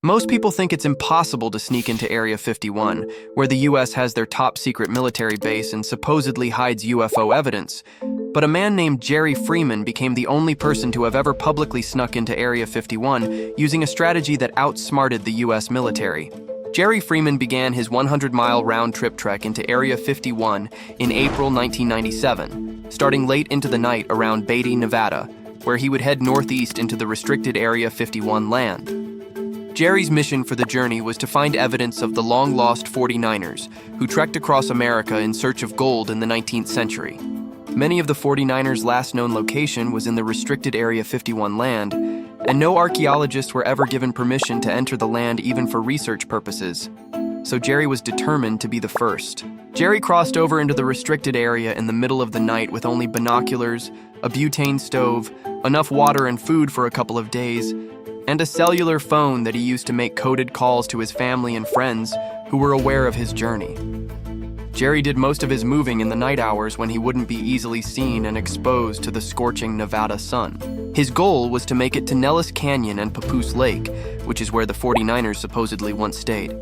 Most people think it's impossible to sneak into Area 51, where the US has their top-secret military base and supposedly hides UFO evidence. But a man named Jerry Freeman became the only person to have ever publicly snuck into Area 51 using a strategy that outsmarted the US military. Jerry Freeman began his 100-mile round-trip trek into Area 51 in April 1997, starting late into the night around Beatty, Nevada, where he would head northeast into the restricted Area 51 land. Jerry's mission for the journey was to find evidence of the long-lost 49ers, who trekked across America in search of gold in the 19th century. Many of the 49ers' last known location was in the restricted Area 51 land, and no archaeologists were ever given permission to enter the land even for research purposes. So Jerry was determined to be the first. Jerry crossed over into the restricted area in the middle of the night with only binoculars, a butane stove, enough water and food for a couple of days, and a cellular phone that he used to make coded calls to his family and friends who were aware of his journey. Jerry did most of his moving in the night hours when he wouldn't be easily seen and exposed to the scorching Nevada sun. His goal was to make it to Nellis Canyon and Papoose Lake, which is where the 49ers supposedly once stayed.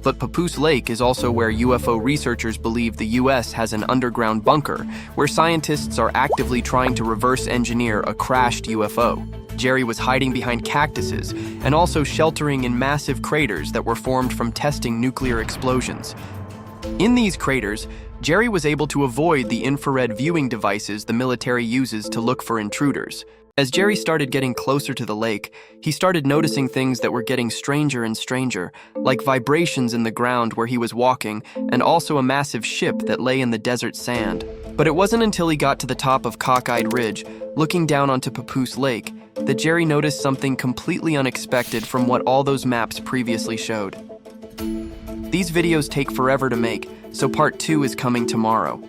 But Papoose Lake is also where UFO researchers believe the US has an underground bunker where scientists are actively trying to reverse engineer a crashed UFO. Jerry was hiding behind cactuses and also sheltering in massive craters that were formed from testing nuclear explosions. In these craters, Jerry was able to avoid the infrared viewing devices the military uses to look for intruders. As Jerry started getting closer to the lake, he started noticing things that were getting stranger and stranger, like vibrations in the ground where he was walking, and also a massive ship that lay in the desert sand. But it wasn't until he got to the top of Cockeyed Ridge, looking down onto Papoose Lake, that Jerry noticed something completely unexpected from what all those maps previously showed. These videos take forever to make, so part 2 is coming tomorrow.